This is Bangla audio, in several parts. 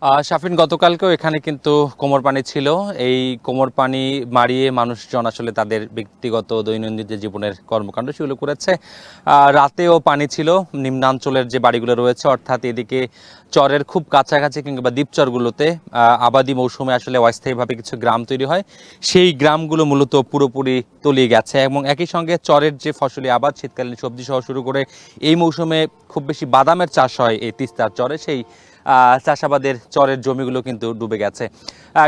শাফিন, গতকালকেও এখানে কিন্তু কোমর পানি ছিল। এই কোমর পানি মারিয়ে মানুষজন আসলে তাদের ব্যক্তিগত দৈনন্দিন যে জীবনের কর্মকাণ্ড সেগুলো করেছে। রাতেও পানি ছিল নিম্নাঞ্চলের যে বাড়িগুলো রয়েছে, অর্থাৎ এদিকে চরের খুব কাছাকাছি কিংবা দ্বীপচরগুলোতে আবাদি মৌসুমে আসলে অস্থায়ীভাবে কিছু গ্রাম তৈরি হয়। সেই গ্রামগুলো মূলত পুরোপুরি তলিয়ে গেছে এবং একই সঙ্গে চরের যে ফসলি আবাদ, শীতকালীন সবজি সহ শুরু করে এই মৌসুমে খুব বেশি বাদামের চাষ হয় এই তিস্তার চরে, সেই চাষাবাদের চরের জমিগুলো কিন্তু ডুবে গেছে।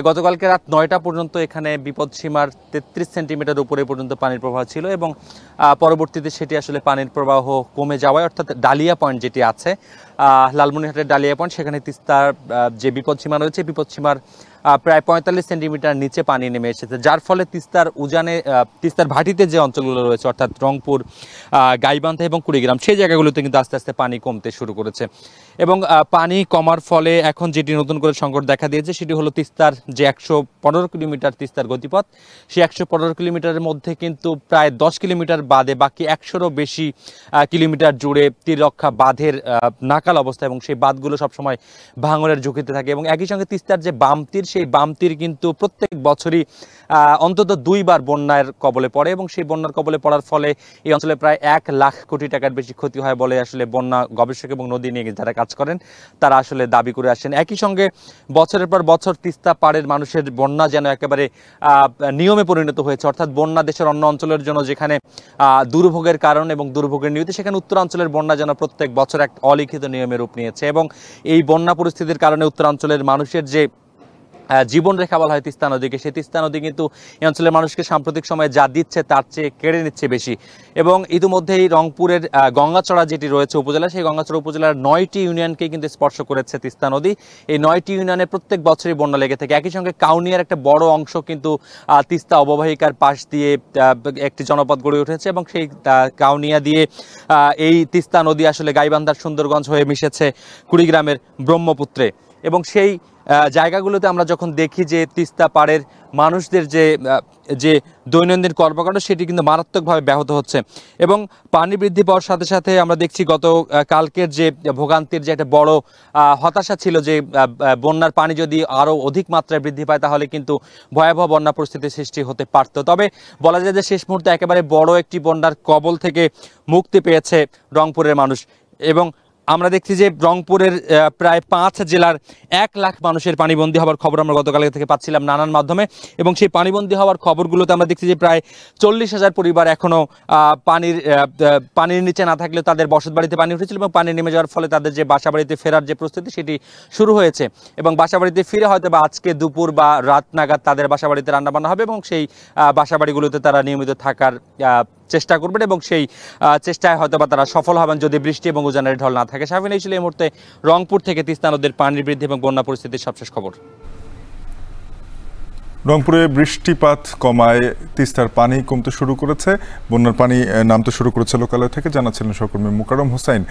গতকালকে রাত 9টা পর্যন্ত এখানে বিপদসীমার 33 সেন্টিমিটার উপরে পর্যন্ত পানির প্রবাহ ছিল এবং পরবর্তীতে সেটি আসলে পানির প্রবাহ কমে যাওয়ায়, অর্থাৎ ডালিয়া পয়েন্ট যেটি আছে লালমনিরহাটের ডালিয়া পয়েন্ট, সেখানে তিস্তার যে বিপদসীমা রয়েছে বিপদসীমার প্রায় 45 সেন্টিমিটার নিচে পানি নেমে এসেছে, যার ফলে তিস্তার উজানে তিস্তার ভাটিতে যে অঞ্চলগুলো রয়েছে অর্থাৎ রংপুর, গাইবান্ধা এবং কুড়িগ্রাম, সেই জায়গাগুলোতে কিন্তু আস্তে আস্তে পানি কমতে শুরু করেছে। এবং পানি কমার ফলে এখন যেটি নতুন করে সংকট দেখা দিয়েছে সেটি হলো তিস্তার যে 115 কিলোমিটার তিস্তার গতিপথ, সেই 115 কিলোমিটারের মধ্যে কিন্তু প্রায় 10 কিলোমিটার বাদে বাকি 100-রও বেশি কিলোমিটার জুড়ে তীররক্ষা বাঁধের নাকাল অবস্থা এবং সেই বাঁধগুলো সবসময় ভাঙনের ঝুঁকিতে থাকে। এবং একই সঙ্গে তিস্তার যে বাম তীর, সেই বাম তীর কিন্তু প্রত্যেক বছরই অন্তত 2বার বন্যার কবলে পড়ে এবং সেই বন্যার কবলে পড়ার ফলে এই অঞ্চলে প্রায় 1 লাখ কোটি টাকার বেশি ক্ষতি হয় বলে আসলে বন্যা গবেষক এবং নদী নিয়ে যারা কাজ করেন তারা আসলে দাবি করে আসেন। একই সঙ্গে বছরের পর বছর তিস্তা পাড়ের মানুষের বন্যা যেন একেবারে নিয়মে পরিণত হয়েছে, অর্থাৎ বন্যা দেশের অন্য অঞ্চলের জন্য যেখানে দুর্ভোগের কারণ এবং দুর্ভোগের নিয়তি, সেখানে উত্তরাঞ্চলের বন্যা যেন প্রত্যেক বছর এক অলিখিত নিয়মে রূপ নিয়েছে। এবং এই বন্যা পরিস্থিতির কারণে উত্তরাঞ্চলের মানুষের যে জীবনরেখা বলা হয় তিস্তা নদীকে, সেই তিস্তা নদী কিন্তু এই অঞ্চলের মানুষকে সাম্প্রতিক সময়ে যা দিচ্ছে তার চেয়ে কেড়ে নিচ্ছে বেশি। এবং ইতিমধ্যেই রংপুরের গঙ্গাচড়া যেটি রয়েছে উপজেলা, সেই গঙ্গাচড়া উপজেলার 9টি ইউনিয়নকে কিন্তু স্পর্শ করেছে তিস্তা নদী। এই 9টি ইউনিয়নে প্রত্যেক বছরই বন্যা লেগে থাকে। একই সঙ্গে কাউনিয়ার একটা বড় অংশ কিন্তু তিস্তা অববাহিকার পাশ দিয়ে একটি জনপদ গড়ে উঠেছে এবং সেই কাউনিয়া দিয়ে এই তিস্তা নদী আসলে গাইবান্ধার সুন্দরগঞ্জ হয়ে মিশেছে কুড়িগ্রামের ব্রহ্মপুত্রে। এবং সেই জায়গাগুলোতে আমরা যখন দেখি যে তিস্তা পাড়ের মানুষদের যে দৈনন্দিন কর্মকাণ্ড সেটি কিন্তু মারাত্মকভাবে ব্যাহত হচ্ছে। এবং পানি বৃদ্ধি পাওয়ার সাথে সাথে আমরা দেখছি গত কালকের যে ভোগান্তির যে একটা বড় হতাশা ছিল যে বন্যার পানি যদি আরও অধিক মাত্রায় বৃদ্ধি পায় তাহলে কিন্তু ভয়াবহ বন্যা পরিস্থিতির সৃষ্টি হতে পারত। তবে বলা যায় যে শেষ মুহূর্তে একেবারে বড় একটি বন্যার কবল থেকে মুক্তি পেয়েছে রংপুরের মানুষ। এবং আমরা দেখছি যে রংপুরের প্রায় 5 জেলার 1 লাখ মানুষের পানিবন্দী হওয়ার খবর আমরা গতকাল থেকে পাচ্ছিলাম নানান মাধ্যমে। এবং সেই পানিবন্দী হওয়ার খবরগুলোতে আমরা দেখছি যে প্রায় 40,000 পরিবার এখনও পানির নিচে না থাকলেও তাদের বসত বাড়িতে পানি উঠেছিল এবং পানি নেমে যাওয়ার ফলে তাদের যে বাসা বাড়িতে ফেরার যে প্রস্তুতি সেটি শুরু হয়েছে। এবং বাসা বাড়িতে ফিরে হয়তো বা আজকে দুপুর বা রাত নাগাদ তাদের বাসা বাড়িতে রান্নাবান্না হবে এবং সেই বাসা বাড়িগুলোতে তারা নিয়মিত থাকার চেষ্টা করবেন এবং সেই চেষ্টায় হয়তো বা তারা সফল হবেন যদি বৃষ্টি এবং উজানের ঢল না থাকে। শাফিন, এই ছিল এই মুহূর্তে রংপুর থেকে তিস্তা নদীর পানির বৃদ্ধি এবং বন্যা পরিস্থিতির সবশেষ খবর। রংপুরে বৃষ্টিপাত কমায় তিস্তার পানি কমতে শুরু করেছে, বন্যার পানি নামতে শুরু করেছে লোকালয় থেকে, জানাচ্ছিলেন সহকর্মী মোকাররম হোসাইন।